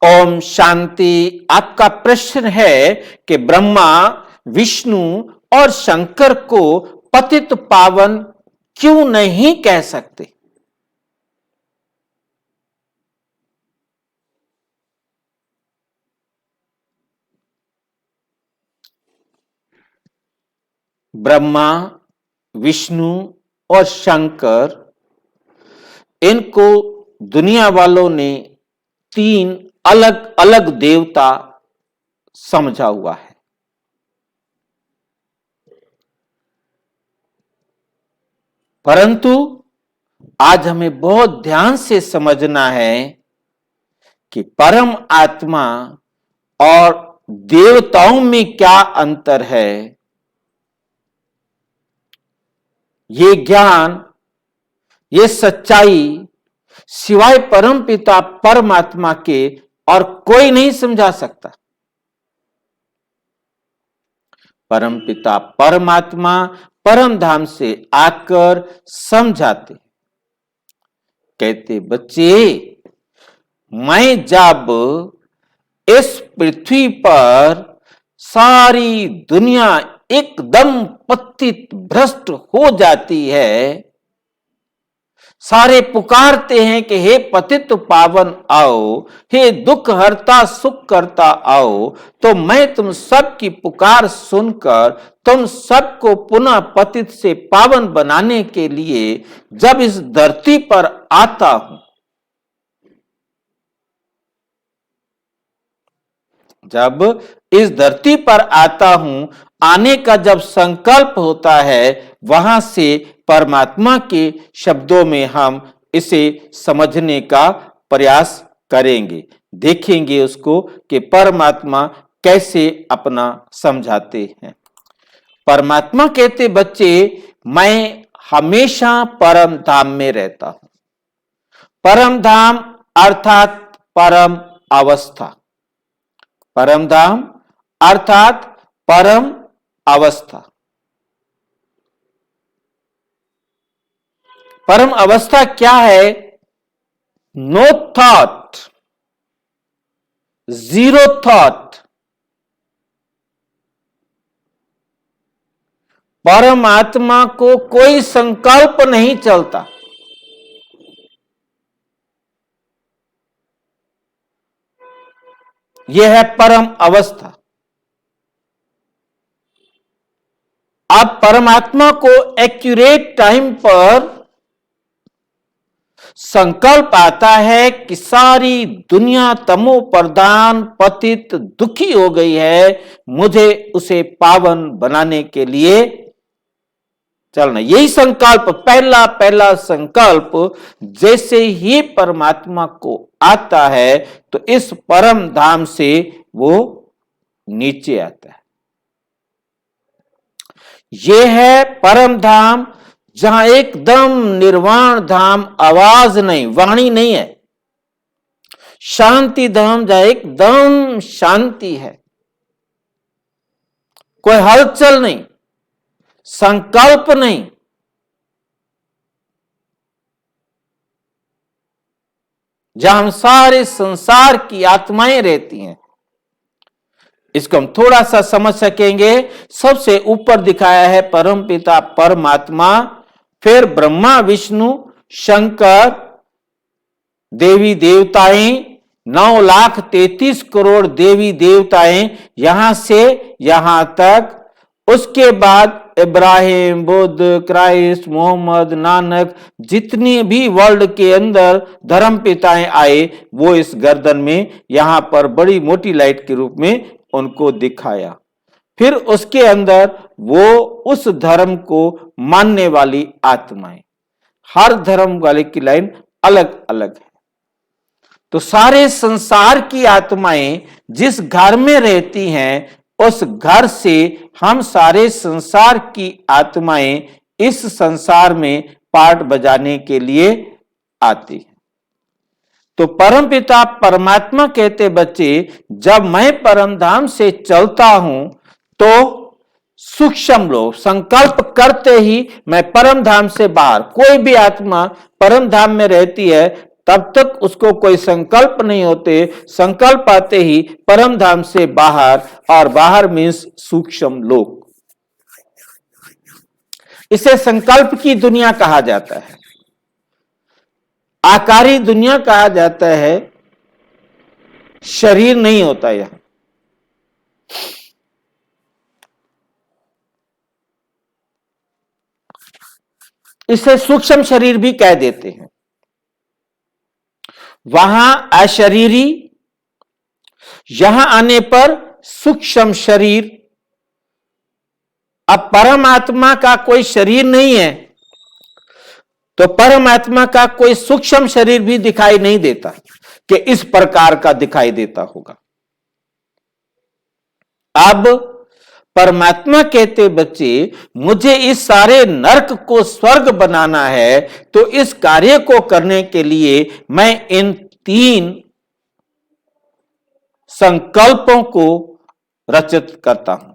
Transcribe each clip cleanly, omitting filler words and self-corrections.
ओम शांति। आपका प्रश्न है कि ब्रह्मा, विष्णु और शंकर को पतित पावन क्यों नहीं कह सकते? ब्रह्मा, विष्णु और शंकर, इनको दुनिया वालों ने तीन अलग अलग देवता समझा हुआ है। परंतु आज हमें बहुत ध्यान से समझना है कि परम आत्मा और देवताओं में क्या अंतर है। ये ज्ञान, ये सच्चाई सिवाय परम पिता परमात्मा के और कोई नहीं समझा सकता। परम पिता परमात्मा परम धाम से आकर समझाते, कहते बच्चे, मैं जब इस पृथ्वी पर सारी दुनिया एकदम पतित भ्रष्ट हो जाती है, सारे पुकारते हैं कि हे पतित पावन आओ, हे दुख हरता सुख करता आओ, तो मैं तुम सबकी पुकार सुनकर तुम सबको पुनः पतित से पावन बनाने के लिए जब इस धरती पर आता हूं, जब इस धरती पर आता हूं, आने का जब संकल्प होता है, वहां से परमात्मा के शब्दों में हम इसे समझने का प्रयास करेंगे, देखेंगे उसको कि परमात्मा कैसे अपना समझाते हैं। परमात्मा कहते बच्चे, मैं हमेशा परम धाम में रहता हूं। परम धाम अर्थात परम अवस्था, परम धाम अर्थात परम अवस्था। परम अवस्था क्या है? No thought, zero thought. परमात्मा को कोई संकल्प नहीं चलता। यह है परम अवस्था। अब परमात्मा को एक्यूरेट टाइम पर संकल्प आता है कि सारी दुनिया तमो प्रधान पतित दुखी हो गई है, मुझे उसे पावन बनाने के लिए चलना। यही संकल्प, पहला पहला संकल्प जैसे ही परमात्मा को आता है तो इस परम धाम से वो नीचे आता है। यह है परम धाम, जहां एकदम निर्वाण धाम, आवाज नहीं, वाणी नहीं है। शांति धाम, जहां एकदम शांति है, कोई हलचल नहीं, संकल्प नहीं। जहां हम सारे संसार की आत्माएं रहती हैं। इसको हम थोड़ा सा समझ सकेंगे। सबसे ऊपर दिखाया है परम पिता परमात्मा, फिर ब्रह्मा विष्णु शंकर, देवी देवताएं, 9,33,00,000 देवी देवताएं, यहां से यहां तक। उसके बाद इब्राहिम, बुद्ध, क्राइस्ट, मोहम्मद, नानक, जितने भी वर्ल्ड के अंदर धर्म पिताएं आए, वो इस गर्दन में यहां पर बड़ी मोटी लाइट के रूप में उनको दिखाया। फिर उसके अंदर वो उस धर्म को मानने वाली आत्माएं, हर धर्म वाले की लाइन अलग अलग है। तो सारे संसार की आत्माएं जिस घर में रहती हैं, उस घर से हम सारे संसार की आत्माएं इस संसार में पार्ट बजाने के लिए आती हैं। तो परमपिता परमात्मा कहते बच्चे, जब मैं परम धाम से चलता हूं तो सूक्ष्म लोग संकल्प करते ही मैं परम धाम से बाहर, कोई भी आत्मा परम धाम में रहती है, तब तक उसको कोई संकल्प नहीं होते। संकल्प आते ही परम धाम से बाहर, और बाहर मीन्स सूक्ष्म लोक, इसे संकल्प की दुनिया कहा जाता है, आकारी दुनिया कहा जाता है। शरीर नहीं होता यह, इसे सूक्ष्म शरीर भी कह देते हैं। वहां अशरीरी, यहां आने पर सूक्ष्म शरीर। अब परमात्मा का कोई शरीर नहीं है, तो परमात्मा का कोई सूक्ष्म शरीर भी दिखाई नहीं देता कि इस प्रकार का दिखाई देता होगा। अब परमात्मा कहते बच्चे, मुझे इस सारे नरक को स्वर्ग बनाना है, तो इस कार्य को करने के लिए मैं इन 3 संकल्पों को रचित करता हूं।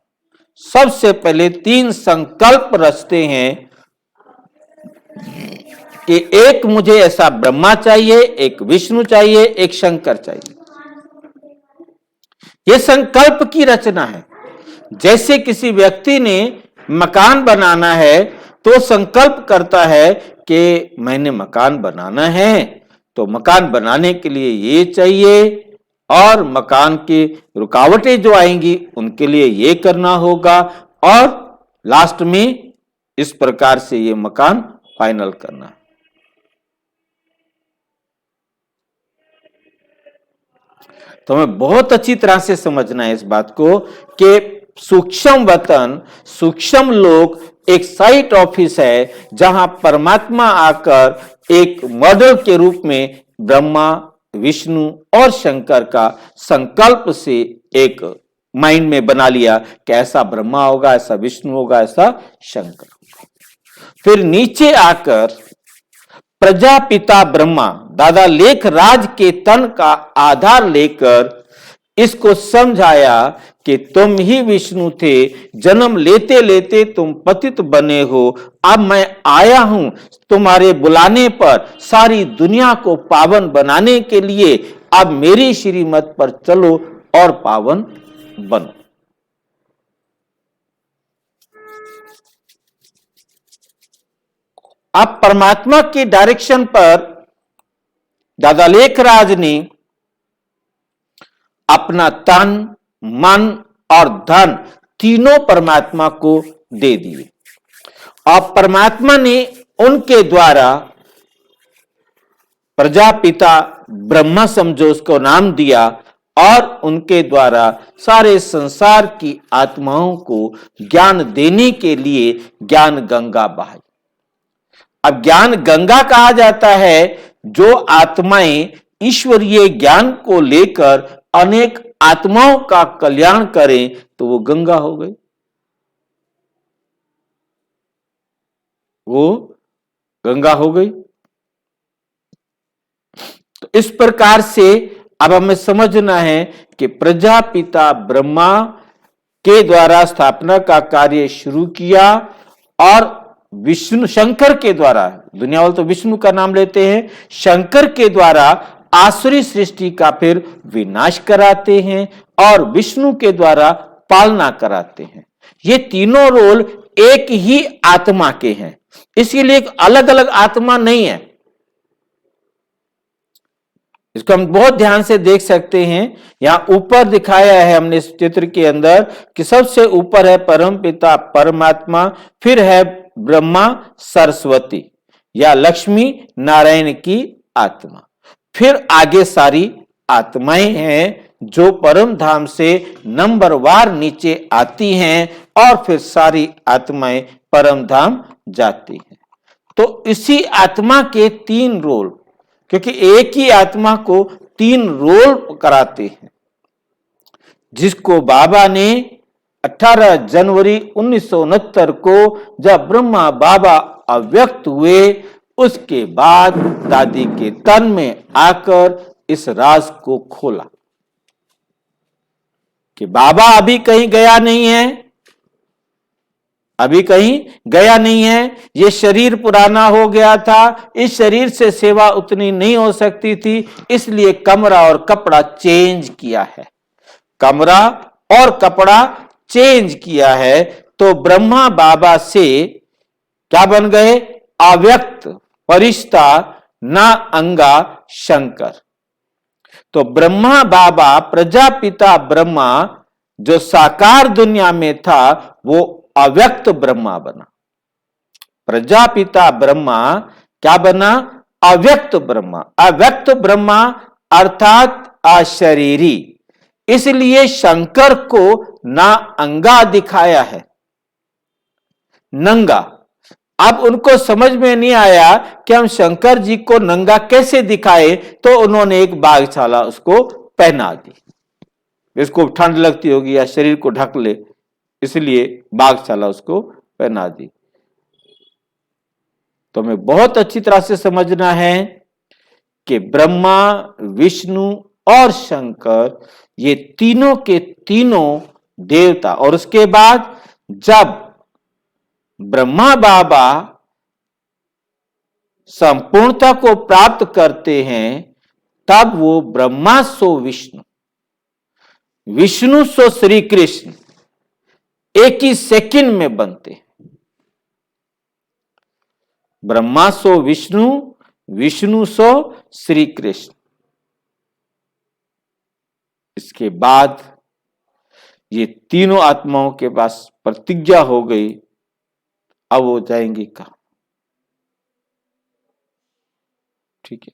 सबसे पहले 3 संकल्प रचते हैं कि एक मुझे ऐसा ब्रह्मा चाहिए, एक विष्णु चाहिए, एक शंकर चाहिए। यह संकल्प की रचना है। जैसे किसी व्यक्ति ने मकान बनाना है तो संकल्प करता है कि मैंने मकान बनाना है, तो मकान बनाने के लिए ये चाहिए, और मकान की रुकावटें जो आएंगी उनके लिए ये करना होगा, और लास्ट में इस प्रकार से ये मकान फाइनल करना है। तो हमें बहुत अच्छी तरह से समझना है इस बात को कि सूक्ष्म वतन, सूक्ष्म लोक एक साइट ऑफिस है, जहां परमात्मा आकर एक मॉडल के रूप में ब्रह्मा, विष्णु और शंकर का संकल्प से एक माइंड में बना लिया कि ऐसा ब्रह्मा होगा, ऐसा विष्णु होगा, ऐसा शंकर होगा। फिर नीचे आकर प्रजापिता ब्रह्मा, दादा लेखराज के तन का आधार लेकर इसको समझाया कि तुम ही विष्णु थे, जन्म लेते लेते तुम पतित बने हो, अब मैं आया हूं तुम्हारे बुलाने पर सारी दुनिया को पावन बनाने के लिए, अब मेरी श्रीमत पर चलो और पावन बनो। अब परमात्मा की डायरेक्शन पर दादा लेखराज ने अपना तन, मन और धन तीनों परमात्मा को दे दिए, और परमात्मा ने उनके द्वारा प्रजापिता ब्रह्मा समझो उसको नाम दिया, और उनके द्वारा सारे संसार की आत्माओं को ज्ञान देने के लिए ज्ञान गंगा बहाई। अब ज्ञान गंगा कहा जाता है जो आत्माएं ईश्वरीय ज्ञान को लेकर अनेक आत्माओं का कल्याण करें, तो वो गंगा हो गई, वो गंगा हो गई। तो इस प्रकार से अब हमें समझना है कि प्रजापिता ब्रह्मा के द्वारा स्थापना का कार्य शुरू किया, और विष्णु शंकर के द्वारा, दुनिया वाले तो विष्णु का नाम लेते हैं, शंकर के द्वारा आसुरी सृष्टि का फिर विनाश कराते हैं, और विष्णु के द्वारा पालना कराते हैं। ये तीनों रोल एक ही आत्मा के हैं, इसीलिए एक अलग अलग आत्मा नहीं है। इसको हम बहुत ध्यान से देख सकते हैं। यहां ऊपर दिखाया है हमने इस चित्र के अंदर कि सबसे ऊपर है परम पिता परमात्मा, फिर है ब्रह्मा सरस्वती या लक्ष्मी नारायण की आत्मा, फिर आगे सारी आत्माएं हैं जो परम धाम से नंबरवार नीचे आती हैं, और फिर सारी आत्माएं परम धाम जाती हैं। तो इसी आत्मा के 3 रोल, क्योंकि एक ही आत्मा को 3 रोल कराते हैं, जिसको बाबा ने 18 जनवरी 1969 को जब ब्रह्मा बाबा अव्यक्त हुए, उसके बाद दादी के तन में आकर इस राज को खोला कि बाबा अभी कहीं गया नहीं है, अभी कहीं गया नहीं है। ये शरीर पुराना हो गया था, इस शरीर से सेवा उतनी नहीं हो सकती थी, इसलिए कमरा और कपड़ा चेंज किया है। कमरा और कपड़ा चेंज किया है। तो ब्रह्मा बाबा से क्या बन गए? अव्यक्त फरिश्ता ना अंगा शंकर। तो ब्रह्मा बाबा प्रजापिता ब्रह्मा जो साकार दुनिया में था वो अव्यक्त ब्रह्मा बना। प्रजापिता ब्रह्मा क्या बना? अव्यक्त ब्रह्मा। अव्यक्त ब्रह्मा अर्थात अशरीरी, इसलिए शंकर को ना अंगा दिखाया है, नंगा। अब उनको समझ में नहीं आया कि हम शंकर जी को नंगा कैसे दिखाए, तो उन्होंने एक बागशाला उसको पहना दी। इसको ठंड लगती होगी या शरीर को ढक ले, इसलिए बागशाला उसको पहना दी। तो हमें बहुत अच्छी तरह से समझना है कि ब्रह्मा, विष्णु और शंकर ये तीनों के तीनों देवता, और उसके बाद जब ब्रह्मा बाबा संपूर्णता को प्राप्त करते हैं तब वो ब्रह्मा सो विष्णु, विष्णु सो श्री कृष्ण एक ही सेकंड में बनते हैं। ब्रह्मा सो विष्णु, विष्णु सो श्री कृष्ण। इसके बाद ये तीनों आत्माओं के पास प्रतिज्ञा हो गई, अब वो जाएंगे कहां? ठीक है।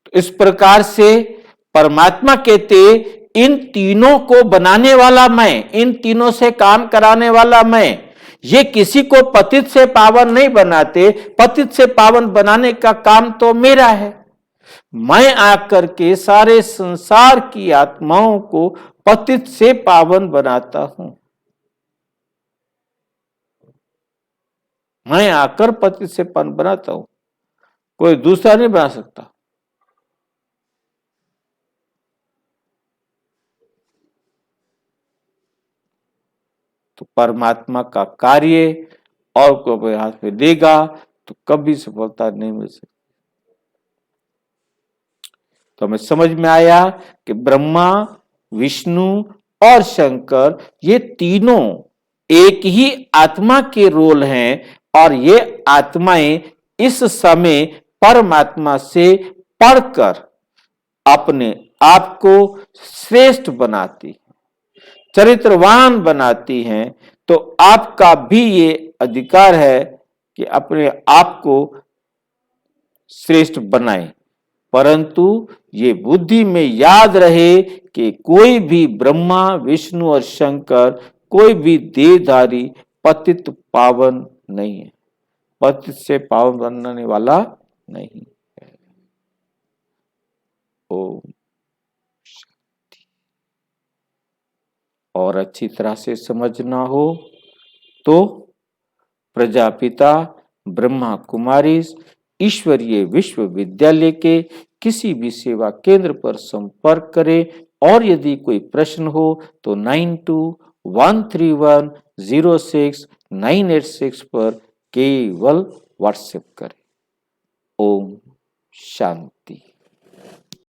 तो इस प्रकार से परमात्मा कहते इन तीनों को बनाने वाला मैं, इन तीनों से काम कराने वाला मैं। ये किसी को पतित से पावन नहीं बनाते, पतित से पावन बनाने का काम तो मेरा है। मैं आकर के सारे संसार की आत्माओं को पतित से पावन बनाता हूं। मैं आकर पतित से पावन बनाता हूं, कोई दूसरा नहीं बना सकता। तो परमात्मा का कार्य और कोई हाथ में देगा तो कभी सफलता नहीं मिल सकती। तो हमें समझ में आया कि ब्रह्मा, विष्णु और शंकर ये तीनों एक ही आत्मा के रोल हैं, और ये आत्माएं इस समय परमात्मा से पढ़कर अपने आप को श्रेष्ठ बनाती, चरित्रवान बनाती हैं। तो आपका भी ये अधिकार है कि अपने आप को श्रेष्ठ बनाएं, परंतु ये बुद्धि में याद रहे कि कोई भी ब्रह्मा, विष्णु और शंकर, कोई भी देहधारी पतित पावन नहीं है, पतित से पावन बनने वाला नहीं है। ओम। और अच्छी तरह से समझना हो तो प्रजापिता ब्रह्मा कुमारी ईश्वरीय विश्वविद्यालय के किसी भी सेवा केंद्र पर संपर्क करें, और यदि कोई प्रश्न हो तो 9213106986 पर केवल व्हाट्सएप करें। ओम शांति।